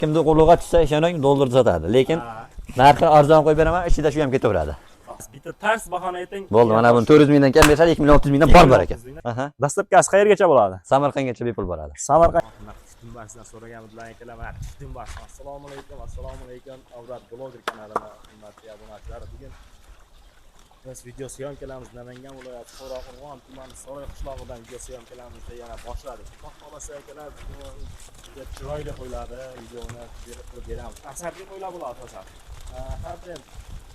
Kimdi qo'liga tushsa ishonang dollarni sotadi. Lekin narxi arzon qo'yib beraman, ichida shu ham ketaveradi. Bitta tars bahona ayting. Bo'ldi, mana buni 400 mingdan kam bersa 2 million 600 mingdan bor ekan. Aha. Dastlabkasi qayergacha bo'ladi? Samarqandgacha bepul boradi. Samarqand. Sizdan so'raganimdan kelaman. Assalomu alaykum, assalomu alaykum. Avrat bloger kanalida hurmatli obunachilar. Bugun biz video syomkalarimiz Namangan viloyati Qo'raqo'rg'on tumani So'roy qishlog'idan video syomkalarimizni yana boshladik. Xudo xolasa akalar, chiroyli qo'yiladi, videoni beramiz. Asarga qo'yiladi bular asosan.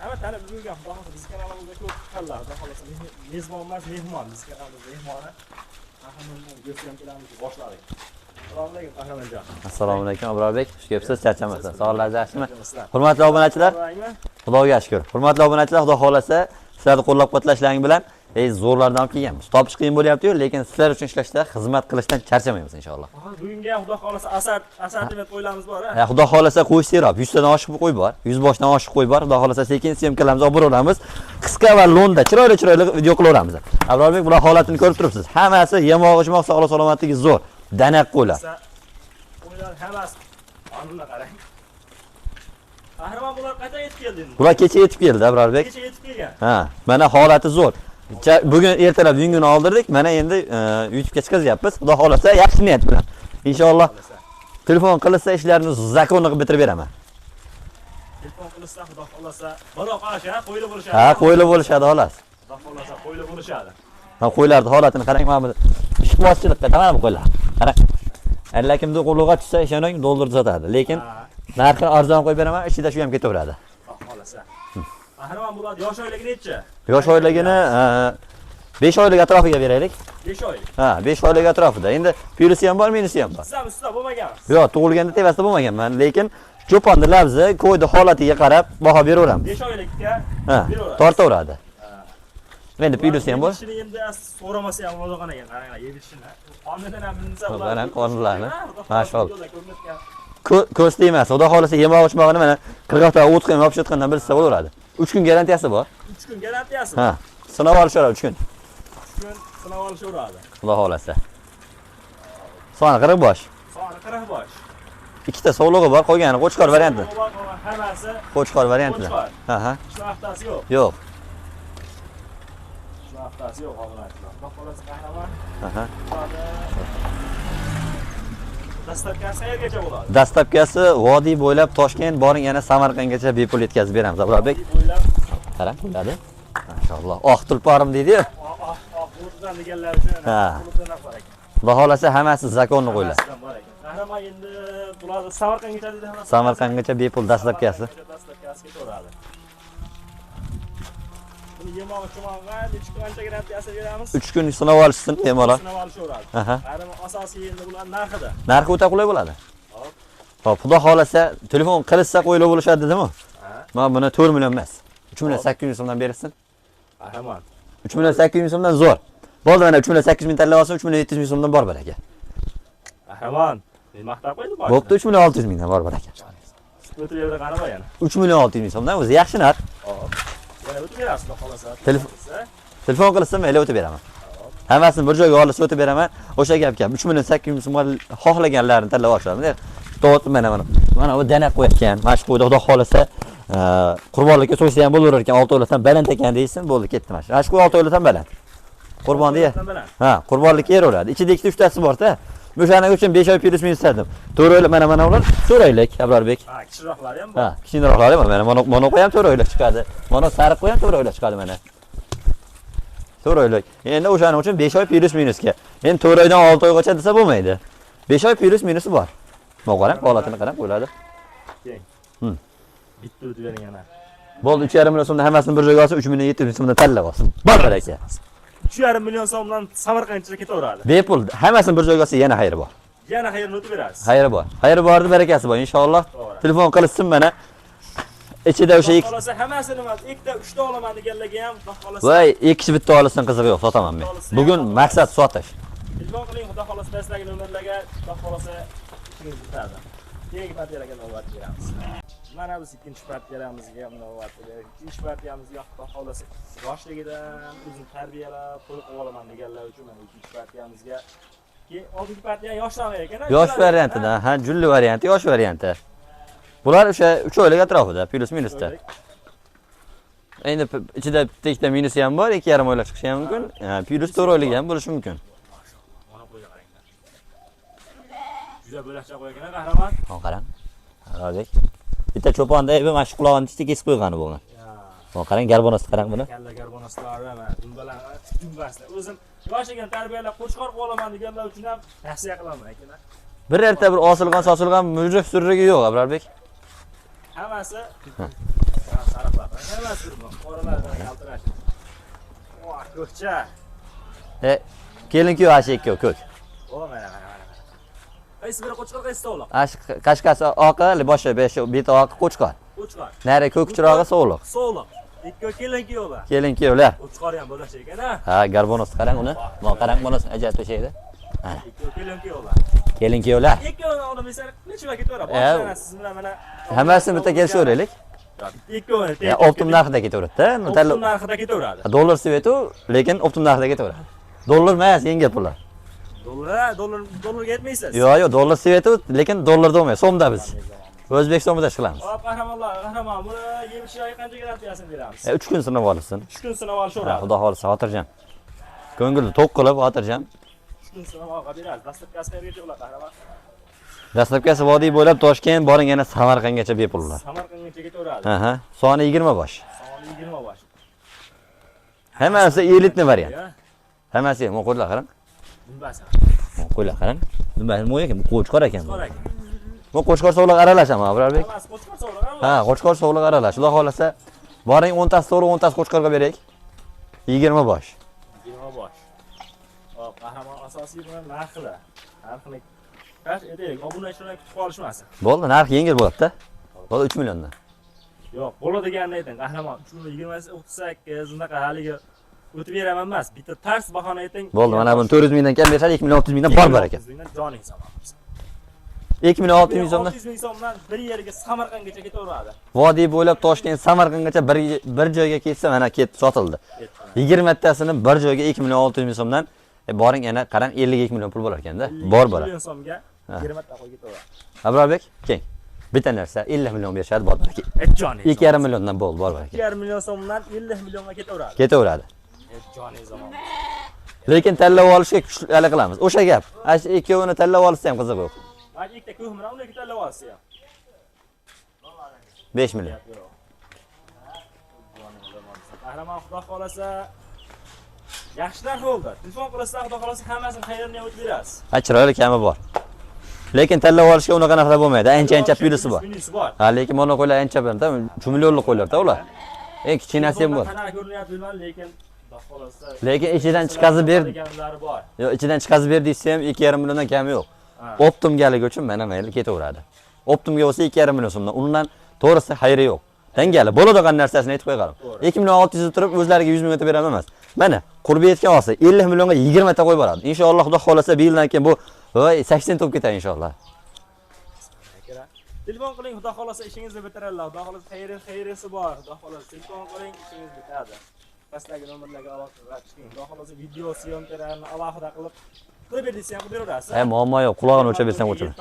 Hamma tanib yurgan xudo xolasa biz kanalimizda ko'p chiqqanlar. Xudo xolasa mezbon emas, mehmon. Biz kanalimizda mehmoni. Qahramonlar video syomkalarimizni boshladik. Assalomu alaykum qahramonjon. Assalomu alaykum Abrobek. Xush kelibsiz, charchamasdan. Sog'lig'ingiz yaxshimi? Hurmatli obunachilar, Xudoga shukr. Hurmatli obunachilar, Xudo xolasa sizlarni qo'llab-quvvatlashlaring bilan zo'rlardan olib kelganmiz. Topish qiyin bo'lyapti-yu, lekin sizlar uchun ishlashda, xizmat qilishdan charchamaymiz inshaalloh. Bugungi ham Xudo xolasa asar deb qo'ylarimiz bor. Xudo xolasa qo'y serob, 100 tadan oshiq qo'y bor, 100 boshdan oshiq qo'y bor. Xudo xolasa sekin syomkalarimizni olib boramiz. Qisqa va lo'nda chiroyli video qilaveramiz. Abrobek, bular holatini ko'rib turibsiz. Hammasi yemoq-ichmoq, sog'lik salomatligi zo'r. Danak qo'ylar. Qo'ylar hammasi qonunga qarang. Qahramon bular qachon yetib keldi? Bular kecha yetib keldi, Abrobek. Kecha yetib kelgan. Ha, mana holati zo'r. Bugun ertalab yungini oldirdik, mana endi YouTube'ga chiqazyapmiz. Xudo xolasa yaxshi niyat bilan. Inshaalloh telefon qilsa ishlarni zakonni qilib bitirib beraman. Telefon qilsa Xudo xolasa biroq asha qo'yli bo'lishadi. Ha, qo'yli bo'lishadi xolos. Xudo xolasa qo'yli bo'lishadi. Ha, qo'ylarning holatini qarang, mana bu ishqibozchilikqa tamam qo'ylar. Qarang. Alla kimdi qo'liga tushsa ishonang dollarni sotadi. Lekin narxi arzon qo'yib beraman, ichida shu ham ketaveradi. Xolasa. Qahramon bo'ladi, yosh oyligi necha? Yosh oyligini 5 oylik atrofiga beraylik. 5 oylik. Ha, 5 oylik atrofida. Endi plyusi ham bor, minusi ham bor. Siz ustida bo'lmagansiz. Yo'q, tug'ilganda tevasida bo'lmaganman, lekin cho'ponni labzi, qo'ydi holatiga qarab baho beraveramiz. 5 oylikka beraveradi. Tortaveradi. Endi plyusi ham bor. Shuni endi so'ramasa ham o'zog'an ekan, qaranglar, yedishini. Qonundan ham bilsa ular qonunlarni. Mashaalloh. Ko'z emas, xudo xolasa yemoq-ichmog'ini mana 40 ta o't qilib yopishayotgandan bilsa bo'laveradi. 3 kun garantiyasi bor. 3 kun garantiyasi? Ha, sinov olishadi 3 kun. 3 kun sinov olishaveradi. Xudo xolasa. Soni 40 bosh. Soni 40 bosh. Ikkita sovlig'i bor, qolgani qo'chqor varianti. Hammasi qo'chqor varianti. Ha ha. Shu haftasi yo'q. Yo'q. Shu haftasi yo'q, obunachilar. Xudo xolasa qahramon. Aha. Dastlabkasi qayergacha bo'ladi? Dastlabkasi vodiy bo'ylab Toshkent, boring yana Samarqandgacha bepul yetkazib beramiz, Abrobek. Bo'ylab. Qarang, bo'ladi. Maşallah. Oq tulporim deydi. Oq bulutdan deganlar uchun bulutdan bor ekan. Xudo xolasa hammasi zakonni qo'ylar. Qahramon endi bularni Samarqandgacha dedi hammasi. Samarqandgacha bepul dastlabkasi. Dastlabkasi ketaveradi. Buni yemoq-ichmoqqa necha qancha garantiyasi beramiz? 3 kun sinov olishsin bemalol. Sinov olishaveradi. Qahramon asosiy endi bular narxida. Narxi o'ta qulay bo'ladi. Xo'p, xudo xolasa telefon qilsa qo'yilib bo'lishadi dedimi? Mana buni 4 million emas. 3 million 800 so'mdan bersin. Qahramon. 3 million 800 so'mdan zo'r. Bo'ldi, mana 3 million 800 ming tanlab olsa 3 million 700 ming so'mdan bor baraka. Qahramon, men maqtab qo'ydim boshida. Bo'pti, 3 million 600 mingdan bor baraka. O'tib yerda qarama yana. 3 million 600 ming so'mdan o'zi yaxshi narx. Hop. Yana o'tib berasiz, xudo xolasa. Telefon qilsam mayli o'tib beraman. Hammasini bir joyga olib o'tib beraman. O'sha gap. 3 million 800 ming so'm xohlaganlarini tanlab olishadi. To'g'ri, mana bu danak qo'ygan. Mashq qo'ydi, xudo xolasa. Qurbonlikka so'ysa ham bo'laver ekan, 6 oylikdan baland ekan deysin, bo'ldi, ketdi mana. Mana shu 6 oylikdan baland. Qurbon deya. Ha, qurbonlikka yeraveradi. Ichida ikkita 3 tasi bor-da. O'shaning uchun 5 oy plyus minus istadim. 4 oylik mana ular 4 oylik, Abrobek. Ha, kichikroqlari ham bor. Ha, kichikroqlari ham mana mono qo'yam 4 oylik chiqadi. Mono sariq qo'yam 4 oylik chiqadi mana. 4 oylik. Endi o'shaning uchun 5 oy plyus minusga. Endi 4 oydan 6 oygacha desa bo'lmaydi. 5 oy plyus minusi bor. Mana qarang, holatini qarang, qo'yiladi. Keng. Bitta o'tib bering yana. Bo'ldi, 3,5 million so'mdan hammasini bir joyga olsa 3 million 700 ming so'mdan tanlab olsin. Bor baraka. 3,5 million so'mdan Samarqandgacha ketaveradi. Bepul, hammasini bir joyga olsa yana xayri bor. Yana xayrini o'tib berasiz. Xayri bor. Xayri bordi, barakasi bor inshaalloh. Telefon qilsin mana. Ichida o'sha ikki xolasa hammasini emas, ikkita 3 ta olaman deganlarga ham xudo xolasa. Voy, ikkisi bitta olsin, qizig'i yo'q, sotaman men. Bugun maqsad sotish. Telefon qiling, xudo xolasa dastlabki nomerlarga, xudo xolasa ishingiz bitadi. Keyingi partiyalarga navbat beramiz. Mana biz ikkinchi partiyalamizga navbat beramiz. Ikkinchi partiyamizga xudo xolasa yoshligidan o'zini tarbiyalab, qo'yib olaman deganlar uchun mana ikkinchi partiyamizga oldingi partiya yoshlar ekan. Yosh variantida, ha, julli varianti, yosh varianti. Bular o'sha 3 oylik atrofida, plus minusda. Endi ichida bitta minusi ham bor, 2,5 oylik chiqishi ham mumkin. Plus 4 oylik ham bo'lishi mumkin. Mana qo'yga qaranglar. Juda bo'lakcha qo'ygan qahramon. Ha, qarang. Arolik. Bitta cho'ponda mana shu qulog'ini titik kesib qo'ygani bo'lgan. Ha, qarang, garbonosni qarang buni. Kalla garbonoslari mana dumbalar, dumbaslar. O'zim yoshigan tarbiyalab qo'chqor qolaman deganlar uchun ham tavsiya qilaman akalar. Bir erta bir osilgan mujrik surrigi yo'q, Abrarbek. Hammasi sariqlar. Hammasi qoralardan yaltirash. Voh, ko'kcha. Kelin-ku ashi ikki ko'k. O, mana. Qaysi biri qo'chqor, qaysi to'liq? Ash qashqasi oqi, boshi beti oqi qo'chqor. Qo'chqor. Nari ko'k chirog'i so'liq. So'liq. Ikki kelin-ku yo'lar. Kelin-ku yo'lar. Qo'chqor ham bo'lash ekan-a. Ha, garbonosni qarang uni. Mana qarang bunisi ajab to'shaydi. Ha. Ikki kelin-ku yo'lar. Kelin-ku yo'lar. Ikkovini olib esa necha vaqt ketaveradi? Boshlanasiz siz bilan mana Hammasini bitta kelishaveraylik. Ikkovini Optim narxida ketaveradi-da. Optim narxida ketaveradi. Dollar svetu, lekin optim narxida ketaveradi. Dollar emas, yengil pullar. Dollarga yetmaysiz. Yo'q, dollar svetu, lekin dollarda bo'lmaydi, so'mda biz. O'zbekistonda ish qilamiz. Hop, qahramon, buni yemishiga qancha garantiyasini beramiz? 3 kun sinab olsin. 3 kun sinab olishaveradi. Xudo xolisa, xotirjam. Ko'ngilni to'q qilib, xotirjam. 3 kun sinab olib beramiz. Dastlabki qayergacha bo'ladi, qahramon? Dastlabkasi vodiy bo'ylab Toshkent, boring yana Samarqandgacha bepullar. Samarqandgacha ketaveradi. Aha, soni 20 bosh. Soni 20 bosh. Hammasi elitni variant. Hammasi, men qo'ylar qarang. Dumbasi. Qo'ylar qarang. Dumbasi mo'y ekan, qo'chqor ekan. Qo'chqor ekan. Bu qo'chqor sovliq aralashami, Abrarbek? Hammasi qo'chqor sovliq. Ha, qo'chqor sovliq aralash. Xudo xolasa, boring 10 tasi to'g'ri, 10 tasi qo'chqorga beraylik. 20 bosh. 20 bosh. Hop, qahramon asosiy bilan narxlar. Narxni kash edik, obunachilar kutib qolishmasin. Bo'ldi, narx yengil bo'ladi-da. Bo'ldi 3 milliondan. Yo'q, bo'ladiganini ayting, qahramon. 3,20 unaqa haligi o'tib beraman emas. Bitta tars bahona ayting. Bo'ldi, mana buni 400 mingdan kam berishadi, 2 million 600 mingdan bor ekan. Joning hisobimiz. 2 million 600 ming so'mdan 600 ming so'mdan bir yerga Samarqandgacha ketaveradi. Vodiy bo'ylab Toshkent, Samarqandgacha bir joyga ketsa, mana ketib sotildi. 20 tasini bir joyga 2 million 600 ming so'mdan boring yana qarang 52 million pul bo'lar ekanda. Bor bo'ladi. 2 million so'mga 20 ta qo'y ketaveradi. Abrarbek, keng. Bitta narsa 50 million berishadi, bor ekan. Joning. 2,5 milliondan bo'ldi, bor ekan. 2,5 million so'mdan 50 millionga ketaveradi. Ketaveradi. Joning zamon. Lekin tanlab olishga kuchli qilamiz. O'sha gap. Ash ikkovini tanlab olsa ham qiziq yo'q. Mana ikkita ko'hmira, uni tanlab olsa ham. 5 million. Qahramon, xudo xolasa yaxshilar bo'ldi. Telefon qilasizlar, xudo xolasa hammasini xayrini o'tib berasiz. Ha, chiroyli kami bor. Lekin tanlab olishga unaqa narxlar bo'lmaydi. Ancha plyusi bor. Ha, lekin mana qo'ylar ancha birda, 3 millionlik qo'ylar-da ular. Eng kichkinasi ham bor. Qanaqa ko'rinyapti bilmadim, lekin xudo xolasa. Lekin ichidan chiqazib ber. Yo'q, ichidan chiqazib ber desa ham 2,5 milliondan kami yo'q. Optimgaligi uchun mana mayli ketaveradi. Optimga bo'lsa 2,5 million so'mdan. Undan to'g'risi xayri yo'q. Dangali bo'ladigan narsasini aytib qo'yganim. 2 million 600 turib o'zlariga 100 ming o'tib beraman emas. Mana qurbi yetgan olsa 50 millionga 20 ta qo'y boradi. Inshaalloh xudo xolasa bu yildan keyin bu 80 to'p ketadi inshaalloh. Telefon qiling, xudo xolasa ishingizni bitirarlar. Xudo xolasa xayrisi bor. Xudo xolasa telefon qiling, ishingiz bitadi. Pastdagi nomerlarga aloqa qiling. Xudo xolasa video syomkalarini alohida qilib qilib bersa ham qilib beraverasiz. Muammo yo'q. Qulog'ini o'chirib bersam o'chiradi.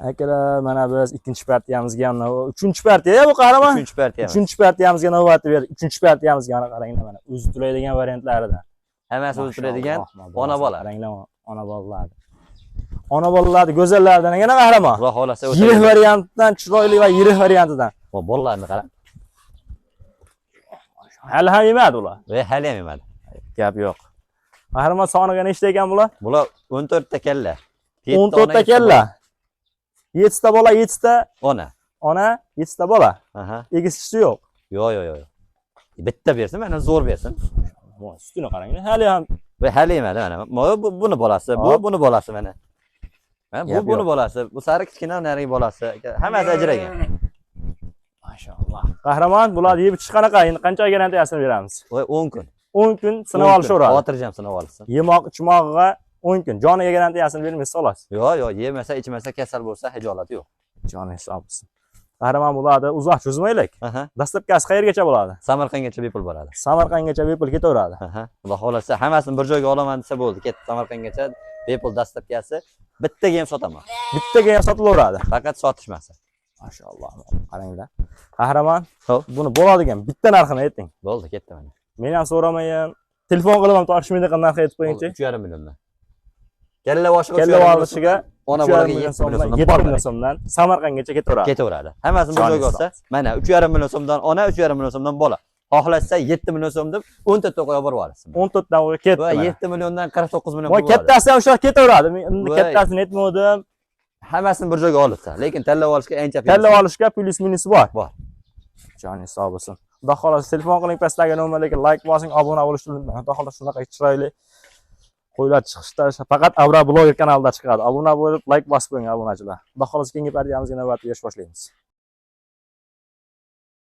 Akalar, mana biz ikkinchi partiyamizga ham, uchinchi partiya bu qahramon. Uchinchi partiya. Uchinchi partiyamizga navbatni berdik. Uchinchi partiyamizga ana qaranglar mana, o'zi tulaydigan variantlaridan. Hammasi o'zi turadigan ona bola. Qaranglar, ona bolalar. Ona bolalarni go'zallardan yana qahramon. Xudo xolasa yirik variantdan, chiroyli va yirik variantidan. Bu bolalarni qarang. Hali ham yemadi ular. Hali ham yemadi. Gap yo'q. Qahramon soniga nechta ekan bular? Bular 14 ta kalla. 14 ta kalla. 7 ta bola, 7 ta ona. Ona, 7 ta bola. Aha. Egizchisi yo'q. Yo'q. Bitta bersin, mana zo'r bersin. Bu sutini qaranglar. Hali ham hali yemadi mana. Buni bolasi, buni bolasi mana. Buni bolasi, bu sari kichkina narigi bolasi. Hammasi ajragan. Mashalloh. Qahramon, bularni yeb ichish qanaqa? Endi qancha garantiyasini beramiz? 10 kun. 10 kun sinab olishaveradi. Xotirjam sinab olsin. Yemoq, ichmog'iga 10 kun. Joniga garantiyasini bermaysiz xolos. Yo'q, yemasa, ichmasa, kasal bo'lsa, hijolati yo'q. Joni hisobsiz. Qahramon, bularni uzoq cho'zmaylik. Dastlabkasi qayergacha bo'ladi? Samarqandgacha bepul boradi. Samarqandgacha bepul ketaveradi. Xudo xolasa hammasini bir joyga olaman desa bo'ldi. Ketdi Samarqandgacha bepul dastavkasi bittaga ham sotaman. Bittaga ham sotilaveradi. Faqat sotishmasa. Mashalloh. Qaranglar. Qahramon, Xo'p, buni bo'ladigan bitta narxini ayting. bo'ldi, ketdi mana. Men ham so'ramayin. Telefon qilib ham tortishmaydigan narx aytib qo'yingchi. 3,5 milliondan. Kalla boshiga Kalla olishiga ona 3,5 bolaga million 7 million so'mdan, 7 million so'mdan Samarqandgacha ketaveradi. ketaveradi. Hammasini bir joyga olsa, mana 3,5 million so'mdan ona, 3,5 million so'mdan bola. Xohlashsa 7 million so'm deb 14 ta qo'yib yuborasiz. 14 dan o'g'ri ketdi. Va mana. 7 milliondan 49 million Voy pul bo'ladi. kattasi ham o'sha ketaveradi. Men Voy. kattasini aytmadim. Hammasini bir joyga olibsa, lekin tanlab olishga ancha Tanlab olishga plyus minusi bor. bor. Joningiz sog' bo'lsin. Xudo xohlasa telefon qiling, pastdagi nomerlarga like bosing, obuna bo'lishni unutmang. Xudo xohlasa shunaqa chiroyli qo'ylar chiqishda faqat Avra Blogger kanalida chiqadi. Obuna bo'lib, like bosib qo'ying obunachilar. Xudo xohlasa keyingi partiyamizga navbatga yurish boshlaymiz.